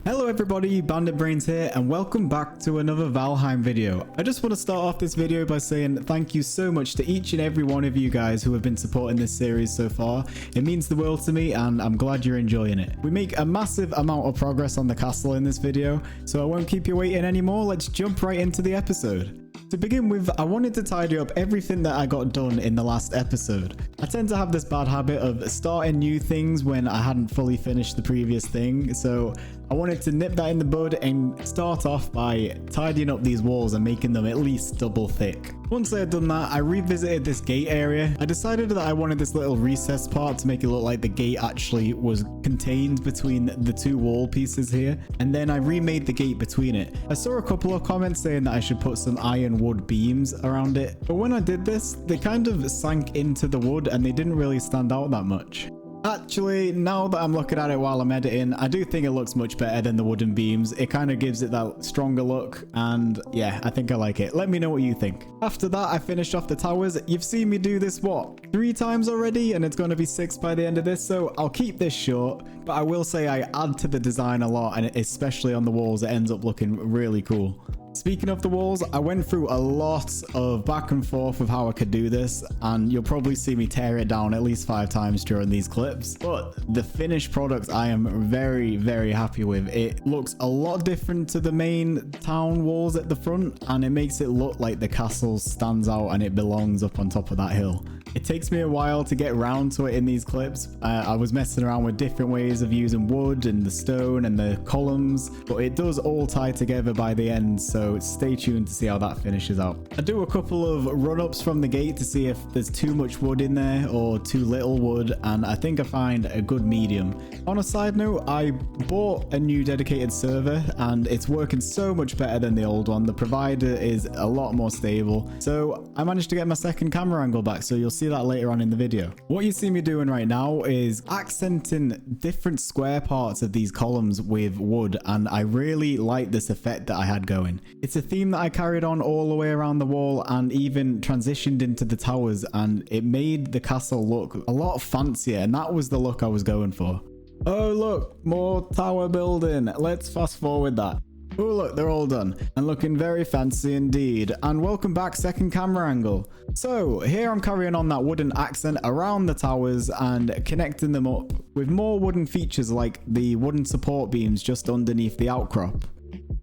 Hello everybody, Bandit Brains here and welcome back to another Valheim video. I just want to start off this video by saying thank you so much to each and every one of you guys who have been supporting this series so far. It means the world to me and I'm glad you're enjoying it. We make a massive amount of progress on the castle in this video, so I won't keep you waiting anymore. Let's jump right into the episode. To begin with, I wanted to tidy up everything that I got done in the last episode. I tend to have this bad habit of starting new things when I hadn't fully finished the previous thing, so I wanted to nip that in the bud and start off by tidying up these walls and making them at least double thick. Once I had done that, I revisited this gate area. I decided that I wanted this little recess part to make it look like the gate actually was contained between the two wall pieces here, and then I remade the gate between it. I saw a couple of comments saying that I should put some iron wood beams around it, but when I did this, they kind of sank into the wood and they didn't really stand out that much. Actually, now that I'm looking at it while I'm editing, I do think it looks much better than the wooden beams. It kind of gives it that stronger look, and yeah, I think I like it. Let me know what you think. After that, I finished off the towers. You've seen me do this, what, 3 times already? And it's going to be 6 by the end of this, so I'll keep this short. But I will say I add to the design a lot, and especially on the walls, it ends up looking really cool. Speaking of the walls, I went through a lot of back and forth with how I could do this, and you'll probably see me tear it down at least 5 times during these clips. But the finished product I am very happy with. It looks a lot different to the main town walls at the front, and it makes it look like the castle stands out and it belongs up on top of that hill. It takes me a while to get around to it in these clips. I was messing around with different ways of using wood and the stone and the columns, but it does all tie together by the end, so stay tuned to see how that finishes out. I do a couple of run-ups from the gate to see if there's too much wood in there or too little wood, and I think I find a good medium. On a side note, I bought a new dedicated server and it's working so much better than the old one. The provider is a lot more stable, so I managed to get my second camera angle back, so you'll see that later on in the video. What you see me doing right now is accenting different square parts of these columns with wood, and I really like this effect that I had going. It's a theme that I carried on all the way around the wall and even transitioned into the towers, and it made the castle look a lot fancier, and that was the look I was going for. Oh look, more tower building. Let's fast forward that. Oh look, they're all done and looking very fancy indeed. And welcome back, second camera angle. So here I'm carrying on that wooden accent around the towers and connecting them up with more wooden features like the wooden support beams just underneath the outcrop.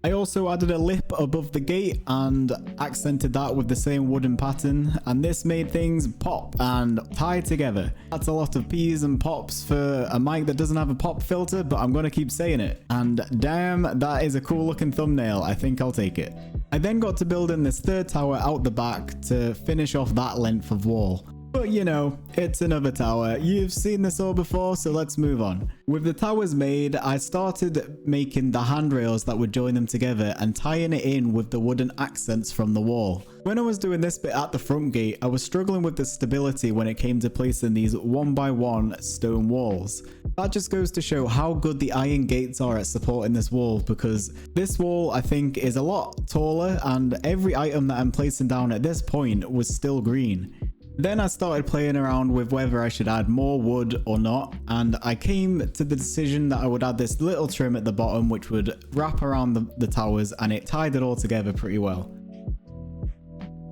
I also added a lip above the gate and accented that with the same wooden pattern, and this made things pop and tie together. That's a lot of peas and pops for a mic that doesn't have a pop filter, but I'm gonna keep saying it. And damn, that is a cool looking thumbnail. I think I'll take it. I then got to build in this third tower out the back to finish off that length of wall. But you know, it's another tower. You've seen this all before, so let's move on. With the towers made, I started making the handrails that would join them together and tying it in with the wooden accents from the wall. When I was doing this bit at the front gate, I was struggling with the stability when it came to placing these 1x1 stone walls. That just goes to show how good the iron gates are at supporting this wall, because this wall I think is a lot taller and every item that I'm placing down at this point was still green. Then I started playing around with whether I should add more wood or not, and I came to the decision that I would add this little trim at the bottom which would wrap around the towers, and it tied it all together pretty well.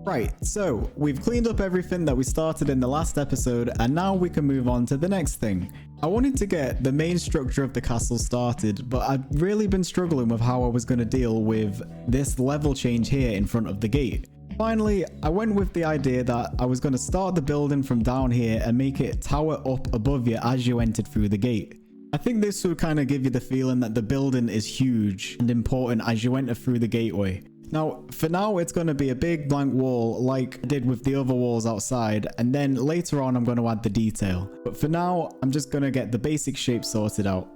Right, so we've cleaned up everything that we started in the last episode, and now we can move on to the next thing. I wanted to get the main structure of the castle started, but I'd really been struggling with how I was going to deal with this level change here in front of the gate. Finally, I went with the idea that I was going to start the building from down here and make it tower up above you as you entered through the gate. I think this would kind of give you the feeling that the building is huge and important as you enter through the gateway. Now, for now, it's going to be a big blank wall like I did with the other walls outside, and then later on I'm going to add the detail. But for now, I'm just going to get the basic shape sorted out.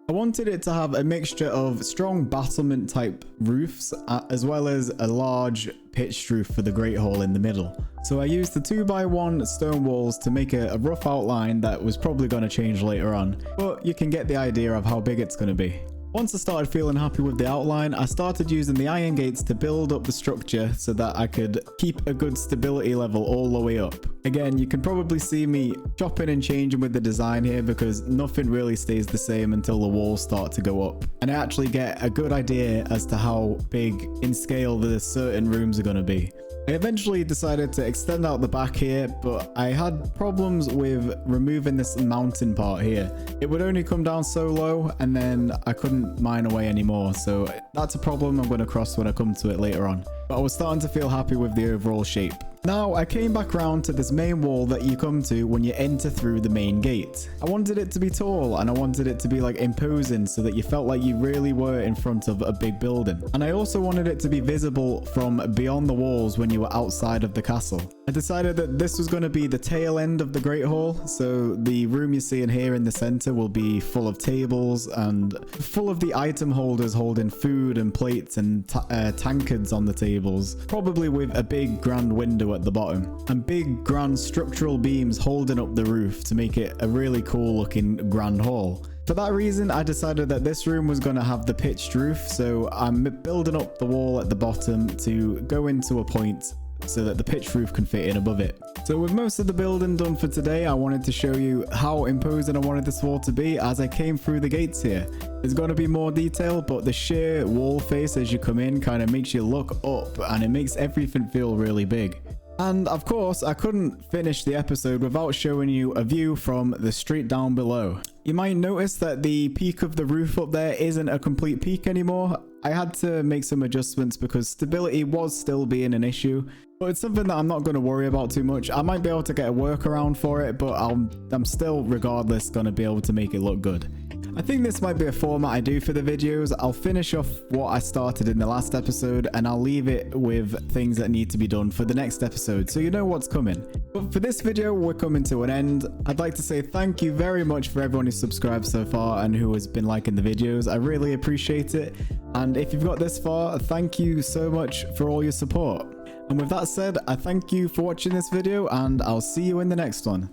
I wanted it to have a mixture of strong battlement type roofs as well as a large pitched roof for the Great Hall in the middle. So I used the 2x1 stone walls to make a rough outline that was probably going to change later on, but you can get the idea of how big it's going to be. Once I started feeling happy with the outline, I started using the iron gates to build up the structure so that I could keep a good stability level all the way up. Again, you can probably see me chopping and changing with the design here because nothing really stays the same until the walls start to go up. And I actually get a good idea as to how big in scale the certain rooms are going to be. I eventually decided to extend out the back here, but I had problems with removing this mountain part here. It would only come down so low and then I couldn't mine away anymore, so that's a problem I'm going to cross when I come to it later on. But I was starting to feel happy with the overall shape. Now I came back around to this main wall that you come to when you enter through the main gate. I wanted it to be tall and I wanted it to be like imposing so that you felt like you really were in front of a big building. And I also wanted it to be visible from beyond the walls when you were outside of the castle. I decided that this was going to be the tail end of the Great Hall, so the room you're seeing here in the center will be full of tables and full of the item holders holding food and plates and tankards on the tables, probably with a big grand window at the bottom and big grand structural beams holding up the roof to make it a really cool looking grand hall. For that reason, I decided that this room was going to have the pitched roof, so I'm building up the wall at the bottom to go into a point so that the pitched roof can fit in above it. So with most of the building done for today, I wanted to show you how imposing I wanted this wall to be as I came through the gates here. There's going to be more detail, but the sheer wall face as you come in kind of makes you look up and it makes everything feel really big. And of course, I couldn't finish the episode without showing you a view from the street down below. You might notice that the peak of the roof up there isn't a complete peak anymore. I had to make some adjustments because stability was still being an issue, but it's something that I'm not going to worry about too much. I might be able to get a workaround for it, but I'm still regardless going to be able to make it look good. I think this might be a format I do for the videos. I'll finish off what I started in the last episode and I'll leave it with things that need to be done for the next episode so you know what's coming. But for this video, we're coming to an end. I'd like to say thank you very much for everyone who's subscribed so far and who has been liking the videos. I really appreciate it. And if you've got this far, thank you so much for all your support. And with that said, I thank you for watching this video and I'll see you in the next one.